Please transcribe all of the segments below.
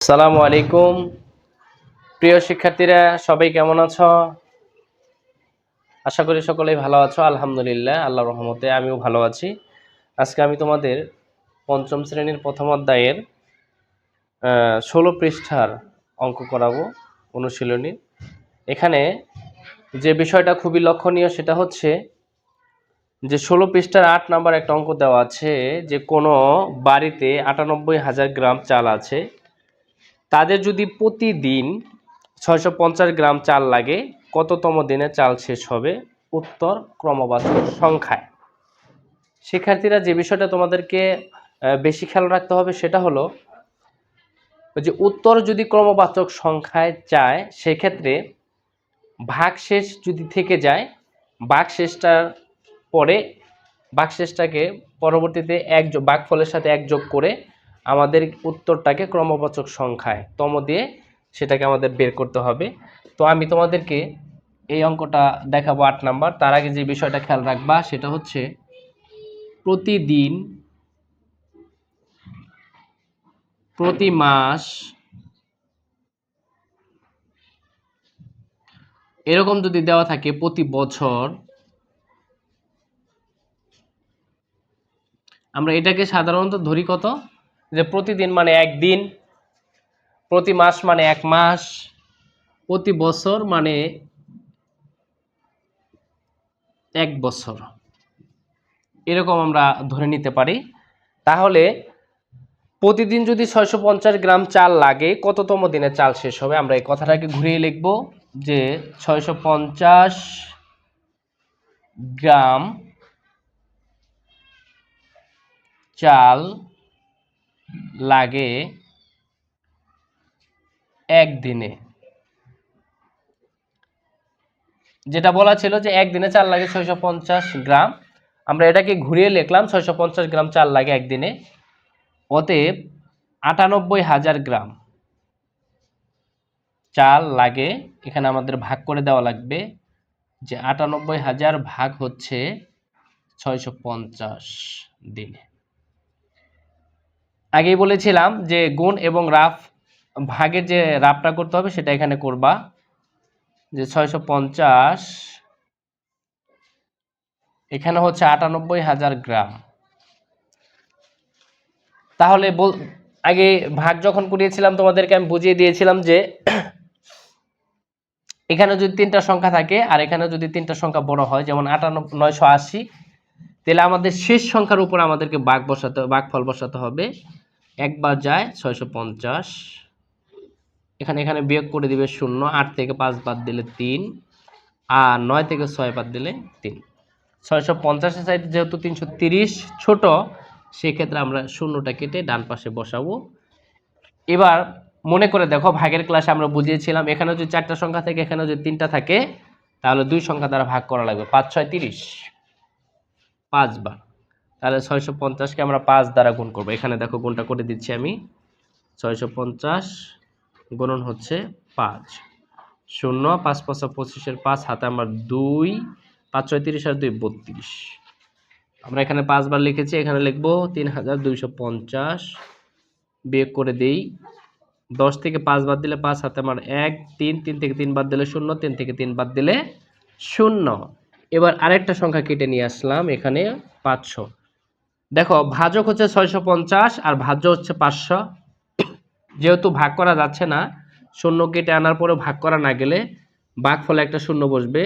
আসসালামু আলাইকুম। প্রিয় শিক্ষার্থীরা সবাই কেমন আছো? আশা করি সকলেই ভালো আছো। আলহামদুলিল্লাহ, আল্লাহর রহমতে আমিও ভালো আছি। আজকে আমি তোমাদের পঞ্চম শ্রেণীর প্রথম অধ্যায়ের 16 পৃষ্ঠার অঙ্ক করাবো, অনুশীলনী। এখানে যে বিষয়টা খুবই লক্ষণীয় সেটা হচ্ছে যে 16 পৃষ্ঠার 8 নাম্বার একটা অঙ্ক দেওয়া আছে যে কোনো বাড়িতে 98,000 গ্রাম চাল আছে। তাদের যদি প্রতিদিন 650 গ্রাম চাল লাগে, কততম দিনে চাল শেষ হবে? উত্তর ক্রমবাচক সংখ্যায়। শিক্ষার্থীরা যে বিষয়টা তোমাদেরকে বেশি খেয়াল রাখতে হবে সেটা হলো যে উত্তর যদি ক্রমবাচক সংখ্যায় চায়, সেক্ষেত্রে ভাগশেষ যদি থেকে যায়, ভাগশেষটার পরে ভাগশেষটাকে পরবর্তীতে ভাগফলের সাথে এক যোগ করে আমাদের উত্তরটাকে ক্রমবাচক সংখ্যায় তম দিয়ে সেটাকে আমাদের বের করতে হবে। তো আমি তোমাদেরকে এই অঙ্কটা দেখাবো 8 নাম্বার। তার আগে যে বিষয়টা খেয়াল রাখবা সেটা হচ্ছে প্রতিদিন, প্রতি মাস, এরকম যদি দেওয়া থাকে প্রতি বছর, আমরা এটাকে সাধারণত ধরি কত, যে প্রতিদিন মানে একদিন, প্রতি মাস মানে এক মাস, প্রতি বছর মানে এক বছর, এরকম আমরা ধরে নিতে পারি। তাহলে প্রতিদিন যদি 650 গ্রাম চাল লাগে, কততম দিনে চাল শেষ হবে? আমরা এই কথাটাকে ঘুরিয়ে লিখব যে 650 গ্রাম চাল লাগে একদিনে। যেটা বলা ছিল যে একদিনে চাল লাগে 650 গ্রাম, আমরা এটাকে ঘুরিয়ে লিখলাম 650 গ্রাম চাল লাগে একদিনে। অতএব 98,000 গ্রাম চাল লাগে, এখানে আমাদের ভাগ করে দেওয়া লাগবে যে 98,000 ভাগ হচ্ছে 650 দিনে। আগেই বলেছিলাম যে গুণ এবং রাফ ভাগের যে রাফটা করতে হবে সেটা এখানে করবা, যে 650 এখানে হচ্ছে 98,000 গ্রাম। তাহলে আগে ভাগ যখন করিয়েছিলাম তোমাদেরকে আমি বুঝিয়ে দিয়েছিলাম যে এখানে যদি তিনটা সংখ্যা থাকে আর এখানে যদি তিনটা সংখ্যা বড় হয়, যেমন 980, তাহলে আমাদের শেষ সংখ্যার উপর আমাদেরকে ভাগফল বসাতে হবে। একবার যায় 650, এখানে বিয়োগ করে দিবে 0, 8 থেকে 5 বাদ দিলে 3, আর 9 থেকে 6 বাদ দিলে 3। 650-এর চাইতে যেহেতু 330 ছোট, সেক্ষেত্রে আমরা শূন্যটা কেটে ডান পাশে বসাবো। এবার মনে করে দেখো, ভাগের ক্লাসে আমরা বুঝিয়েছিলাম এখানে যদি 4টা সংখ্যা থাকে, এখানে যদি 3টা থাকে, তাহলে 2 সংখ্যা দ্বারা ভাগ করা লাগবে। 5 6 30, 5 বার। তাহলে 650-কে আমরা 5 দ্বারা গুণ করব। এখানে দেখো গুণটা করে দিচ্ছি আমি। 650 গুণন হচ্ছে 5, 0, 5 5 25-এর 5, হাতে আমার 2, 5 6 30 আর 2 32। আমরা এখানে 5 বার লিখেছি, এখানে লিখব 3250। বিয়োগ করে দেই, 10 থেকে 5 বাদ দিলে 5, হাতে আমার 1, 3, 3 থেকে 3 বাদ দিলে 0, 3 থেকে 3 বাদ দিলে 0। এবার আরেকটা সংখ্যা কেটে নিয়ে আসলাম, এখানে 500। দেখো ভাজক হচ্ছে 650 আর ভাজ্য হচ্ছে 500। যেহেতু ভাগ করা যাচ্ছে না, শূন্য কেটে আনার পরে ভাগ করা না গেলে ভাগফলে একটা শূন্য বসবে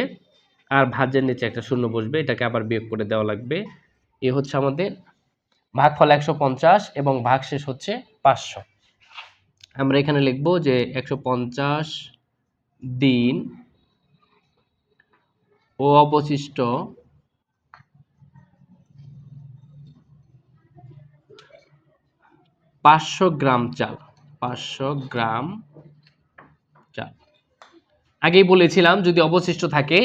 আর ভাজ্যের নিচে একটা শূন্য বসবে, এটাকে আবার বিয়োগ করে দেওয়া লাগবে। এ হচ্ছে আমাদের ভাগফল 150 এবং ভাগশেষ হচ্ছে 500। আমরা এখানে লিখব যে 150 দিন ও অবশিষ্ট 500 গ্রাম চাল। 500 গ্রাম চাল। আগেই বলেছিলাম যদি অবশিষ্ট থাকে,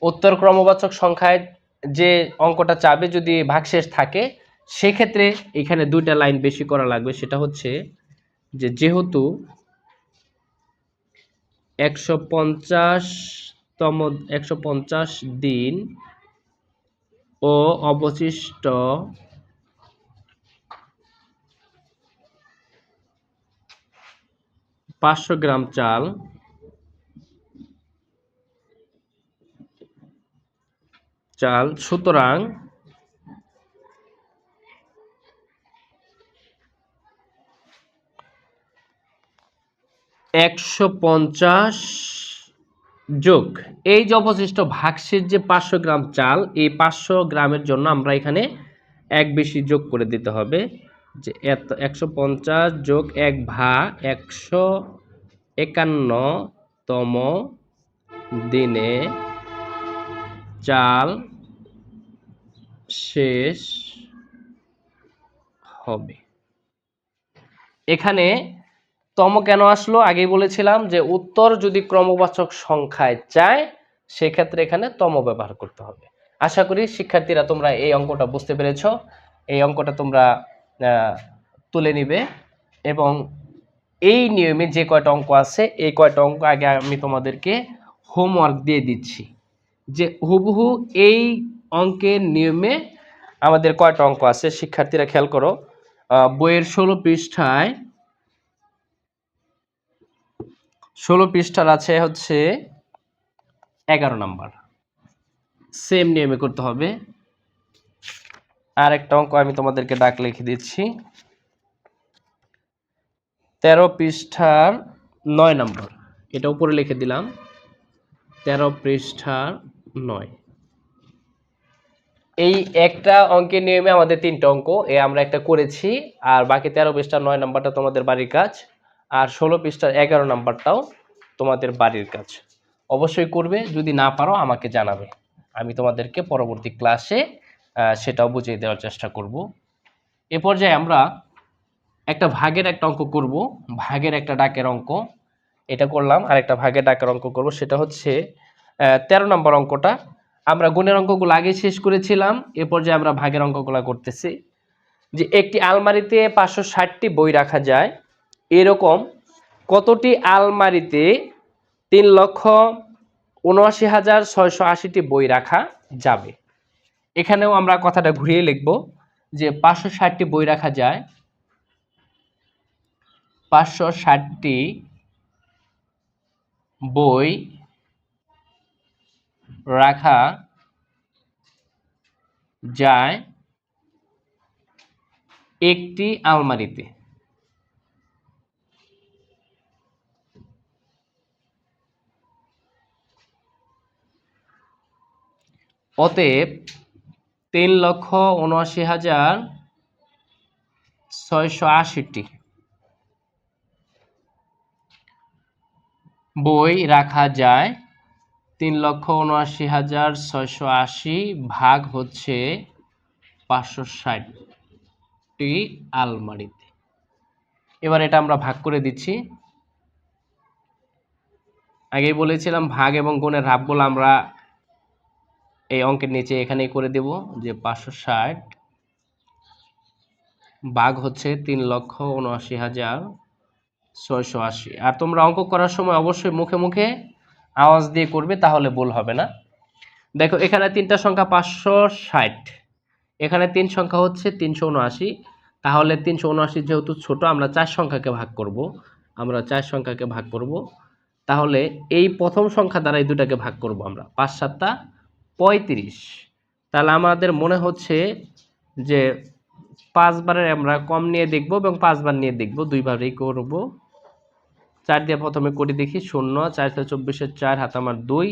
উত্তর ক্রমবাচক সংখ্যায় যে অঙ্কটা চাবে যদি ভাগশেষ থাকে, সেক্ষেত্রে এখানে 2টা লাইন বেশি করা লাগবে। সেটা হচ্ছে যে যেহেতু 150 দিন ও অবশিষ্ট 500 গ্রাম চাল সুতরাং 150 যোগ এই যে অবশিষ্ট ভাগশেষ যে 500 গ্রাম চাল, এই 500 গ্রামের জন্য আমরা এখানে এক বেশি যোগ করে দিতে হবে, যে এত 150 যোগ 1 ভাগ 151তম দিনে চাল শেষ হবে। এখানে তম কেন আসলো? আগেই বলেছিলাম যে উত্তর যদি ক্রমবাচক সংখ্যায় চায় সেক্ষেত্রে এখানে তম ব্যবহার করতে হবে। আশা করি শিক্ষার্থীরা তোমরা এই অঙ্কটা বুঝতে পেরেছো। এই অঙ্কটা তোমরা তুলে নিবে এবং এই নিয়মে যে কয়টা অঙ্ক আছে এই কয়টা অঙ্ক আগে আমি তোমাদেরকে হোমওয়ার্ক দিয়ে দিচ্ছি, যে হুবহু এই অঙ্কের নিয়মে আমাদের কয়টা অঙ্ক আছে। শিক্ষার্থীরা খেয়াল করো, বইয়ের 16 পৃষ্ঠার আছে হচ্ছে 11 নাম্বার, সেম নিয়মে করতে হবে। আর একটা অঙ্ক আমি তোমাদেরকে দাগ লিখে দিচ্ছি, 13 পৃষ্ঠার 9 নাম্বার, এটা উপরে লিখে দিলাম, 13 পৃষ্ঠার 9। এই একটা অঙ্কের নিয়মে আমাদের 3টা অঙ্ক আমরা একটা করেছি, আর বাকি 13 পৃষ্ঠার 9 নাম্বারটা তোমাদের বাড়ির কাজ, আর 16 পৃষ্ঠার 11 নাম্বারটাও তোমাদের বাড়ির কাজ। অবশ্যই করবে, যদি না পারো আমাকে জানাবে, আমি তোমাদেরকে পরবর্তী ক্লাসে সেটাও বুঝিয়ে দেওয়ার চেষ্টা করব। এ পর্যায়ে আমরা একটা ভাগের একটা অঙ্ক করব, ভাগের একটা ডাকের অঙ্ক, এটা করলাম, আর একটা ভাগের ডাকের অঙ্ক করব, সেটা হচ্ছে 13 নম্বর অঙ্কটা। আমরা গুণের অঙ্কগুলো আগে শেষ করেছিলাম, এ পর্যায়ে আমরা ভাগের অঙ্কগুলো করতেছি। যে একটি আলমারিতে 560টি বই রাখা যায়, এরকম কতটি আলমারিতে 3,79,680টি বই রাখা যাবে? এখানেও আমরা কথাটা ঘুরিয়ে লিখব, যে 560টি বই রাখা যায়, 560টি বই রাখা যায় একটি আলমারিতে। অতএব 3,79,680টি বই রাখা যায়, 3,79,680 ভাগ হচ্ছে 560টি আলমারিতে। এবার এটা আমরা ভাগ করে দিচ্ছি। আগেই বলেছিলাম ভাগ এবং গুণের হাফগুলো আমরা এই অঙ্কের নিচে এখানেই করে দেব, যে 560 ভাগ হচ্ছে 3,79,680। আর তোমরা অঙ্ক করার সময় অবশ্যই মুখে মুখে আওয়াজ দিয়ে করবে, তাহলে ভুল হবে না। দেখো এখানে 3টা সংখ্যা 560, এখানে 3 সংখ্যা হচ্ছে 379, তাহলে 379 যেহেতু ছোট, আমরা 4 সংখ্যাকে ভাগ করব। তাহলে এই প্রথম সংখ্যা দ্বারা এই দুটাকে ভাগ করব আমরা, 5 7 35। তাহলে আমাদের মনে হচ্ছে যে 5 বারের আমরা কম নিয়ে দেখব এবং 5 বার নিয়ে দেখব, 2 বারেই করব। 4 দিয়ে প্রথমে করে দেখি, 0 4 × 24 4 হাতে আমার 2,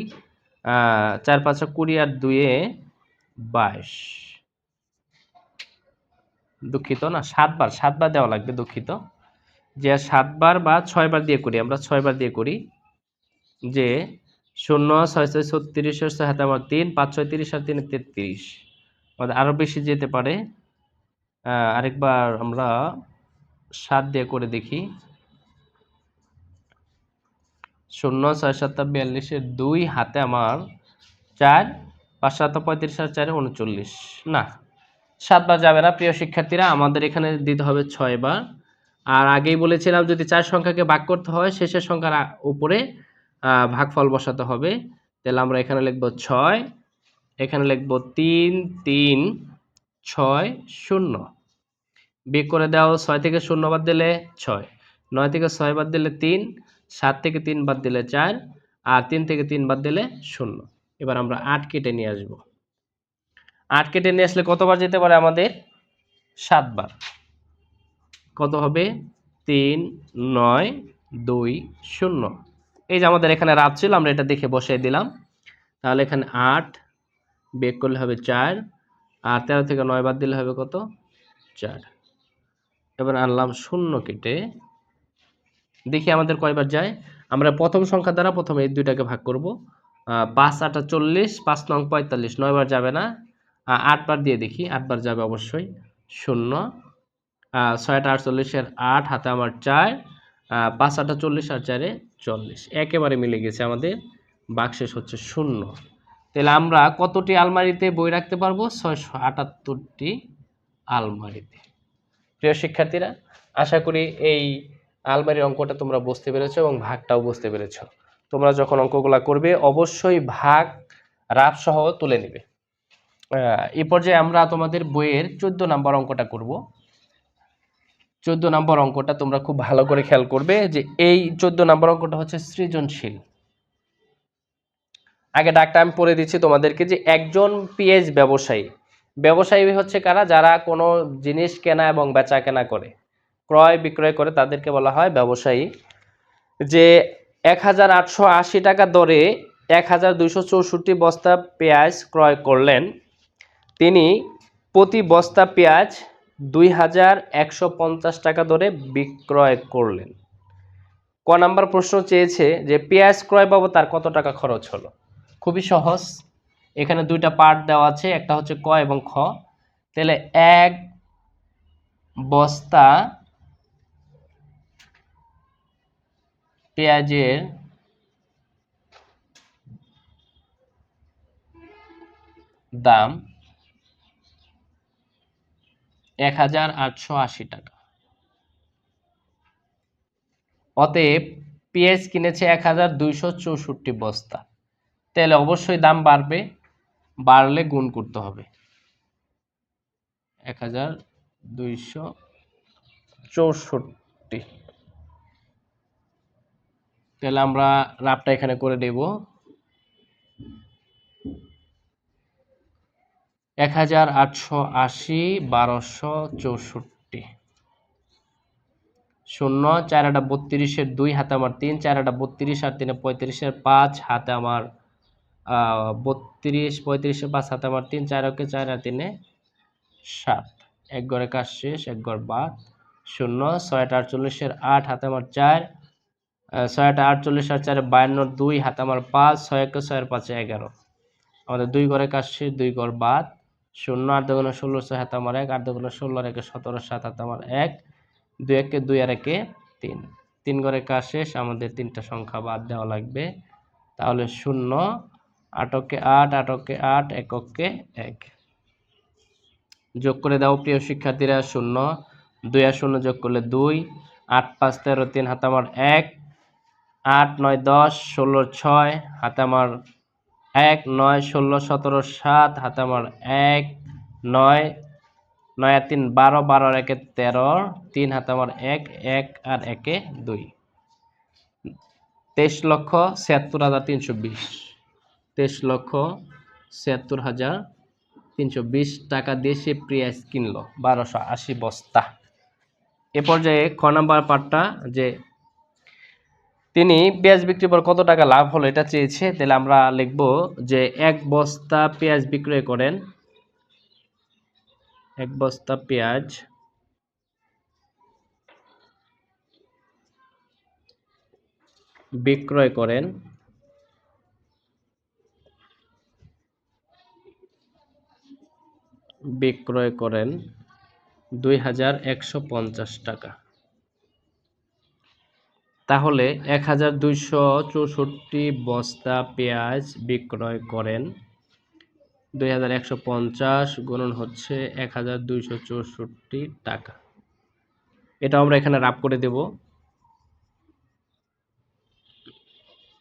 4 5 20 আর 2 22, দুঃখিত না 7 বার দেওয়া লাগবে, দুঃখিত, যে 7 বার বা 6 বার দিয়ে করি, আমরা 6 বার দিয়ে করি, যে 0 6 6 36 6 হাতে আমার 3 5 6 30 আর 3 33, আমাদের আরো বেশি যেতে পারে। আরেকবার আমরা 7 দিয়ে করে দেখি, 0 6 7 42 এর 2 হাতে আমার 4 5 7 35 আর 4 39, না 7 বার যাবে না প্রিয় শিক্ষার্থীরা, আমাদের এখানে দিতে হবে 6 বার। আর আগেই বলেছিলাম যদি 4 সংখ্যাকে ভাগ করতে হয় শেষের সংখ্যার উপরে ভাগফল বসাতে হবে। তাহলে আমরা এখানে লিখব 6, এখানে লিখব 3 3 6 0, বিয়োগ করে দাও, 6 থেকে 0 বাদ দিলে 6, 9 থেকে 6 বাদ দিলে 3, 7 থেকে 3 বাদ দিলে 4, আর 3 থেকে 3 বাদ দিলে 0। এবার আমরা 8 কেটে নিয়ে আসব। 8 কেটে নিয়ে আসলে কতবার যেতে পারে আমাদের? 7 বার। কত হবে? 3, 9, 2, 0। এই যে আমাদের এখানে রাত ছিল, আমরা এটা দেখে বসিয়ে দিলাম। তাহলে এখানে 8 বিয়োগ করলে হবে 4, আর 13 থেকে 9 বাদ দিলে হবে কত? 4। এবার আনলাম 0 কেটে, দেখি আমাদের কয়বার যায়। আমরা প্রথম সংখ্যা দ্বারা প্রথমে এই দুইটাকে ভাগ করব। 5 8 40, 5 নং 45, 9 বার যাবে না। 8 বার দিয়ে দেখি, 8 বার যাবে অবশ্যই। 0, 6 8 48 এর 8 হাতে আমার 4, 5 8 40 আর 4 40, একেবারে মিলে গেছে আমাদের। বাক্সেস হচ্ছে 0। তাহলে আমরা কতটি আলমারিতে বই রাখতে পারবো? 678টি আলমারিতে। প্রিয় শিক্ষার্থীরা, আশা করি এই আলমারির অঙ্কটা তোমরা বুঝতে পেরেছো এবং ভাগটাও বুঝতে পেরেছো। তোমরা যখন অঙ্কগুলা করবে অবশ্যই ভাগ রাফ সহ তুলে নিবে। এই পর্যায়ে আমরা তোমাদের বইয়ের 14 নম্বর অঙ্কটা করব। 14 নম্বর অঙ্কটা তোমরা খুব ভালো করে খেয়াল করবে যে এই 14 নম্বর অঙ্কটা হচ্ছে সৃজনশীল। আগে ডাকটা আমি পড়ে দিচ্ছি তোমাদেরকে যে একজন পিএইচ ব্যবসায়ী হচ্ছে কারা? যারা কোনো জিনিস কেনা এবং বেচা কেনা করে, ক্রয় বিক্রয় করে, তাদেরকে বলা হয় ব্যবসায়ী। যে 1880 টাকা দরে 1264 বস্তা পেঁয়াজ ক্রয় করলেন। তিনি প্রতি বস্তা পেঁয়াজ 2150 টাকা দরে বিক্রয় করলেন। ক নাম্বার প্রশ্ন চেয়েছে যে পেঁয়াজ ক্রয় বাবদ তার কত টাকা খরচ হলো। খুবই সহজ, এখানে দুইটা পার্ট দেওয়া আছে, একটা হচ্ছে ক এবং খ। তাহলে এক বস্তা পেঁয়াজের দাম 1880 টাকা। অতএব পেঁয়াজ কিনেছে 1264 বস্তা। তাহলে অবশ্যই দাম বাড়বে, বাড়লে গুণ করতে হবে। 1264, তাহলে আমরা রাফটা এখানে করে দেব। 1880 1264, 0 4 8 32 এর 2 হাতে আমার 3, 4 8 32 আর 3 35 এর 5 হাতে আমার 32, 35 এর 5 হাতে আমার 3, 4 ওকে 4 আর 3 7, এক ঘরে কাজ শেষ, এক ঘর বাদ। 0 6 8 48 এর 8 হাতে আমার 4, 6 8 48 আর 4 52, 2 হাতে আমার 5, 6 1 6 আর 5 11, আমাদের 2 ঘরে কাজ শেষ, 2 ঘর বাদ। 0 8 2 16, 6 হাতে আমার 1, 8 2 16 আর 1 17, 7 হাতে আমার 1, 2 1 2 আর 1 3, 3 ঘরে কাজ শেষ, আমাদের তিনটা সংখ্যা বাদ দেওয়া লাগবে। তাহলে 0 8 ওকে 8, 8 ওকে 8, 1 ওকে 1। যোগ করে দাও প্রিয় শিক্ষার্থীরা। 0 2 আর 0 যোগ করলে 2, 8 5 13, 3 হাতে আমার 1, 8 9 10 16 6 হাতে আমার 1, 9 16 17 7 হাতে আমার 1, 9 9 আর 3 12, 12 আর 1 13, 3 হাতে আমার 1, 1 আর 1 2, 23,76,320, 23,76,320 টাকা দিয়ে সে পেঁয়াজ কিনলো 1280 বস্তা। এ পর্যায়ে খ নাম্বার পার্টটা যে তিনি পেঁয়াজ বিক্রির পর কত টাকা লাভ হলো এটা চেয়েছে। তাহলে আমরা লিখব যে এক বস্তা পেঁয়াজ বিক্রয় করেন, এক বস্তা পেঁয়াজ বিক্রয় করেন 2150 টাকা। তাহলে 1264 বস্তা পেঁয়াজ বিক্রয় করেন 2150 গুণন হচ্ছে 1264 টাকা। এটা আমরা এখানে রাফ করে দেব।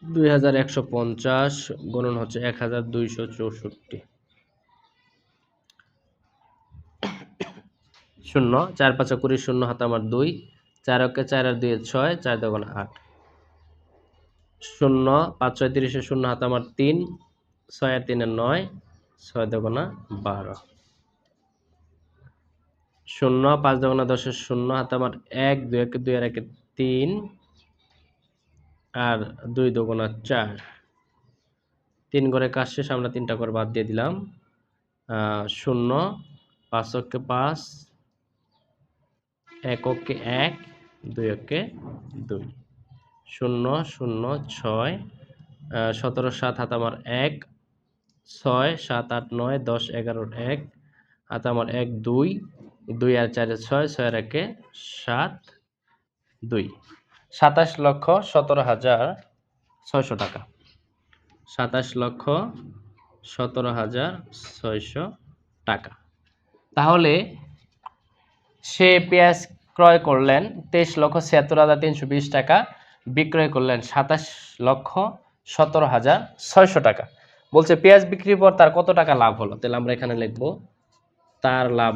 2150 গুণন হচ্ছে 1264, 0 4 5 20, 0 হাতে আমার 2, 4 অক্ষে 4 আর 2 6, 4 দোকানে 8, 0 5 6 30 0 হাতে আমার 3, 6 আর 3 9, 6 দোকানে 12, 0 5 দোকানে 10 0 হাতে আমার 1 2 একে 2 আর 1 3 আর 2 দোকানে 4, 3 ঘরে কাজ শেষ, আমরা 3টা ঘর বাদ দিয়ে দিলাম। 0 5 অক্ষে 5, 1 অক্ষে 1, 2 অক্ষে 2, 0 0 6, 17 7 হাতে আমার 1, 6 7 8 9 10 11 1 হাতে আমার 1 2, 2 আর 4 6, 6 আর 1 7, 2, 27,17,600 টাকা। 27,17,600 টাকা। তাহলে সে পেঁয়াজ ক্রয় করলেন 23,76,320 টাকা, বিক্রয় করলেন 27,17,600 টাকা। বলছে পেঁয়াজ বিক্রির পর তার কত টাকা লাভ হলো, তাহলে আমরা এখানে লিখব তার লাভ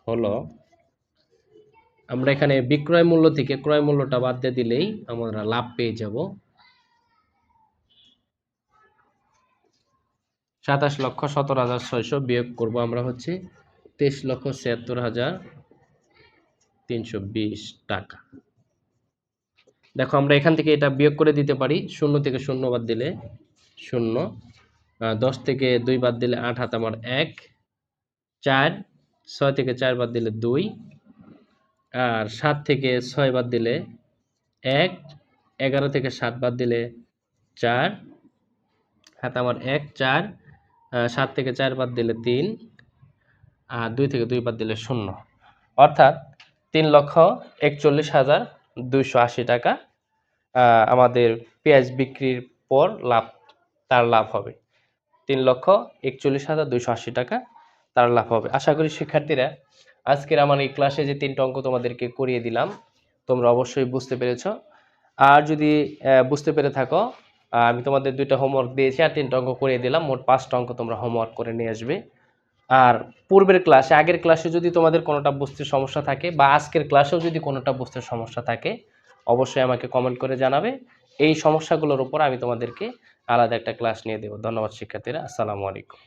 হলো, আমরা এখানে বিক্রয় মূল্য থেকে ক্রয় মূল্যটা বাদ দিয়ে দিলেই আমরা লাভ পেয়ে যাব। 27,17,600 বিয়োগ করব আমরা হচ্ছে 23,76,320 টাকা। দেখো আমরা এখান থেকে এটা বিয়োগ করে দিতে পারি। 0 থেকে 0 বাদ দিলে 0, 10 থেকে 2 বাদ দিলে 8 হাতে আমার 1, 4, 6 থেকে 4 বাদ দিলে 2, আর 7 থেকে 6 বাদ দিলে 1, 11 থেকে 7 বাদ দিলে 4 হাতে আমার 1 4, 7 থেকে 4 বাদ দিলে 3, আর 2 থেকে 2 বাদ দিলে 0, অর্থাৎ 3,41,280 টাকা আমাদের পেঁয়াজ বিক্রির পর তার লাভ হবে। 3,41,280 টাকা তার লাভ হবে। আশা করি শিক্ষার্থীরা আজকের আমার এই ক্লাসে যে 3টা অঙ্ক তোমাদেরকে করিয়ে দিলাম তোমরা অবশ্যই বুঝতে পেরেছো। আর যদি বুঝতে পেরে থাকো, আমি তোমাদের 2টা হোমওয়ার্ক দিয়েছি আর 3টা অঙ্ক করিয়ে দিলাম, মোট 5টা অঙ্ক তোমরা হোমওয়ার্ক করে নিয়ে আসবে। আর পূর্বের ক্লাসে আগের ক্লাসে যদি তোমাদের কোনোটা বুঝতে সমস্যা থাকে বা আজকের ক্লাসেও যদি কোনোটা বুঝতে সমস্যা থাকে অবশ্যই আমাকে কমেন্ট করে জানাবে। এই সমস্যাগুলোর উপর আমি তোমাদেরকে আলাদা একটা ক্লাস নিয়ে দেব। ধন্যবাদ শিক্ষার্থীরা, আসসালামু আলাইকুম।